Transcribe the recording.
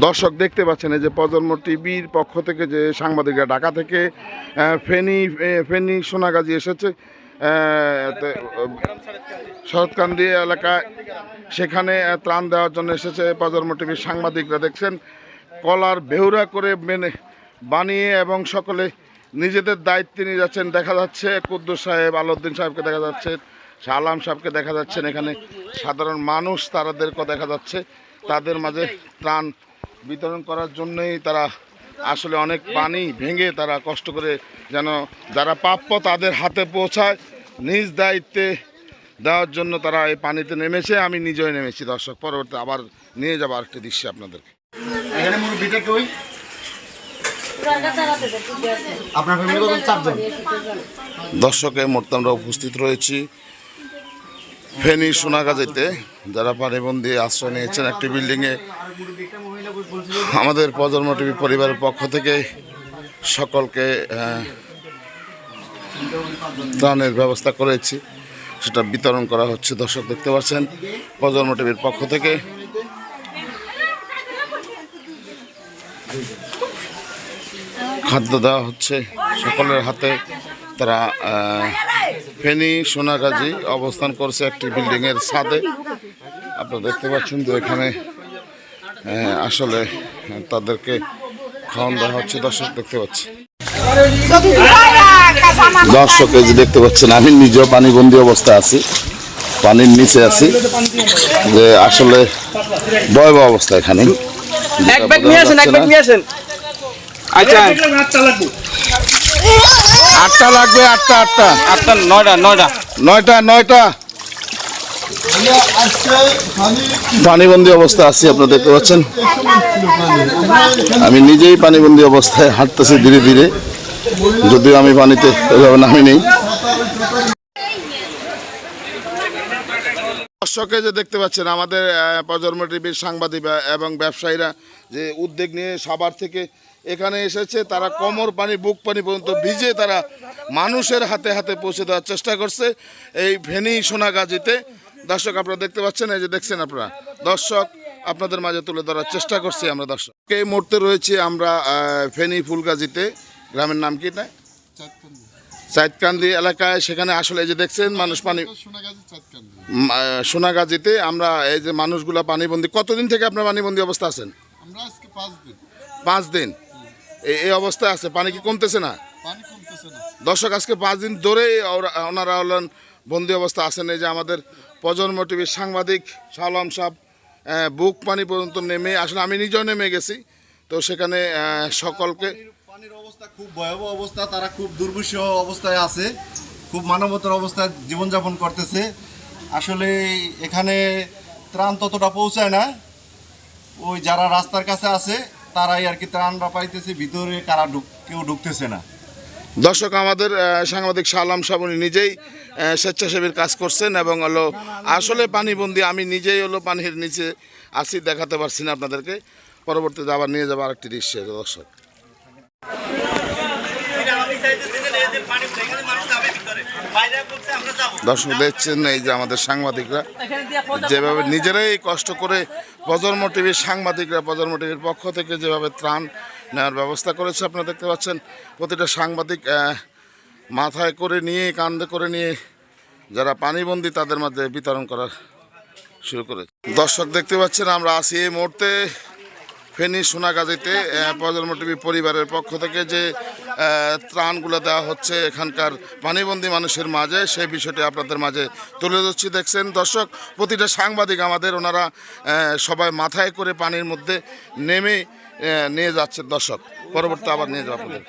দর্শক দেখতে পাচ্ছেন এই যে প্রজন্ম টিভির পক্ষ থেকে যে সাংবাদিকরা ঢাকা থেকে ফেনী সোনাগাজী এসেছে শরৎকান্দি এলাকায়, সেখানে ত্রাণ দেওয়ার জন্য এসেছে প্রজন্ম টিভির সাংবাদিকরা। দেখছেন কলার বেহুরা করে বানিয়ে এবং সকলে নিজেদের দায়িত্বে নিয়ে যাচ্ছেন। দেখা যাচ্ছে কুদ্দুস সাহেব, আলাউদ্দিন সাহেবকে দেখা যাচ্ছে, শাহ আলম সাহেবকে দেখা যাচ্ছেন। এখানে সাধারণ মানুষ তাদেরকেও দেখা যাচ্ছে, তাদের মাঝে ত্রাণ বিতরণ করার জন্যই তারা আসলে অনেক পানি ভেঙে তারা কষ্ট করে যেন যারা প্রাপ্য তাদের হাতে পৌঁছায় নিজ দায়িত্বে দেওয়ার জন্য তারা এই পানিতে নেমেছে। আমি নিজেই নেমেছি দর্শক। পরবর্তী আবার নিয়ে যাবো আরেকটি দৃশ্য আপনাদেরকে। দর্শক এই মুহূর্তে আমরা উপস্থিত রয়েছি ফেনী সোনাগাজীতে, যারা পানিবন্দী আশ্রয় নিয়েছেন একটি বিল্ডিংয়ে। আমাদের প্রজন্ম টিভি পরিবারের পক্ষ থেকে সকলকে ত্রাণের ব্যবস্থা করেছি, সেটা বিতরণ করা হচ্ছে। দর্শক দেখতে পাচ্ছেন প্রজন্ম টিভির পক্ষ থেকে খাদ্য দেওয়া হচ্ছে সকলের হাতে। তারা ফেনী সোনাগাজী অবস্থান করছে একটি বিল্ডিংয়ের ছাদে। আপনারা দেখতে পাচ্ছেন যে এখানে আসলে তাদেরকে খাওয়ান দেওয়া হচ্ছে। দর্শক দেখতে পাচ্ছি, দর্শক এই যে দেখতে পাচ্ছেন আমি নিজেও পানিবন্দী অবস্থায় আছি, পানির নিচে আছি, যে আসলে ভয়াবহ অবস্থা এখানে। আটটা লাগবে, নয়টা পানিবন্দী অবস্থা আছি। আপনারা দেখতে পাচ্ছেন আমি নিজেই পানিবন্দী অবস্থায় হাঁটতেছি ধীরে ধীরে, যদিও আমি পানিতে ওইভাবে নামি নেই। দর্শকে যে দেখতে পাচ্ছেন আমাদের প্রজন্ম টিভির সাংবাদিক এবং ব্যবসায়ীরা যে উদ্যোগ নিয়ে সাভার থেকে এখানে এসেছে, তারা কোমর পানি বুক পানি পর্যন্ত ভিজে তারা মানুষের হাতে হাতে পৌঁছে দেওয়ার চেষ্টা করছে এই ফেনী সোনাগাজীতে। দর্শক আপনারা দেখতে পাচ্ছেন, এই যে দেখছেন আপনারা দর্শক, আপনাদের মাঝে তুলে ধরার চেষ্টা করছি আমরা। দর্শক এই মুহূর্তে রয়েছি আমরা ফেনী ফুলগাজীতে, গ্রামের নাম কি এটা? চাঁদকান্দি এলাকায়। সেখানে আসলে এই যে দেখছেন মানুষ পানি সোনাগাজীতে আমরা এই যে মানুষগুলা পানিবন্দী। কতদিন থেকে আপনার পানিবন্দী অবস্থা আছেন? 5 দিন এই অবস্থায় আছে। পানি কি কমতেছে না? দর্শক আজকে 5 দিন ধরে ওনারা হলেন বন্দি অবস্থা আছেন। এই যে আমাদের প্রজন্ম টিভির সাংবাদিক শাহ আলম সাহেব বুক পানি পর্যন্ত নেমে, আসলে আমি নিজেও নেমে গেছি, তো সেখানে সকলকে পানির অবস্থা খুব ভয়াবহ অবস্থা। তারা খুব দুর্বিষহ অবস্থায় আছে, খুব মানবতার অবস্থায় জীবনযাপন করতেছে। আসলে এখানে ত্রাণ ততটা পৌঁছায় না, ওই যারা রাস্তার কাছে আছে তারাই আর কি ত্রাণটা পাইতেছে, ভিতরে কারা কেউ ঢুকতেছে না। দর্শক আমাদের সাংবাদিক শাহ আলম সাহেব উনি নিজেই স্বেচ্ছাসেবীর কাজ করছেন এবং হলো আসলে পানিবন্দী। আমি নিজেই হলো পানির নিচে আসি, দেখাতে পারছি না আপনাদেরকে। পরবর্তীতে আবার নিয়ে যাবো আরেকটি দৃশ্য। দর্শক দর্শক দেখছেন এই যে আমাদের সাংবাদিকরা যেভাবে নিজেরাই কষ্ট করে প্রজন্ম টিভির সাংবাদিকরা প্রজন্ম টিভির পক্ষ থেকে যেভাবে ত্রাণ নেওয়ার ব্যবস্থা করেছে। আপনারা দেখতে পাচ্ছেন প্রতিটা সাংবাদিক মাথায় করে নিয়ে কাঁধে করে নিয়ে যারা পানিবন্দী তাদের মধ্যে বিতরণ করা শুরু করেছে। দর্শক দেখতে পাচ্ছেন আমরা আছি এই মুহূর্তে ফেনী সোনাগাজীতে প্রজন্ম টিভি পরিবারের পক্ষ থেকে যে ত্রাণগুলো দেওয়া হচ্ছে এখানকার পানিবন্দী মানুষের মাঝে, সেই বিষয়টি আপনাদের মাঝে তুলে ধরছি। দেখছেন দর্শক প্রতিটা সাংবাদিক আমাদের, ওনারা সবাই মাথায় করে পানির মধ্যে নেমে নিয়ে যাচ্ছে। দর্শক পরবর্তী আবার নিয়ে যাবো আপনাদের।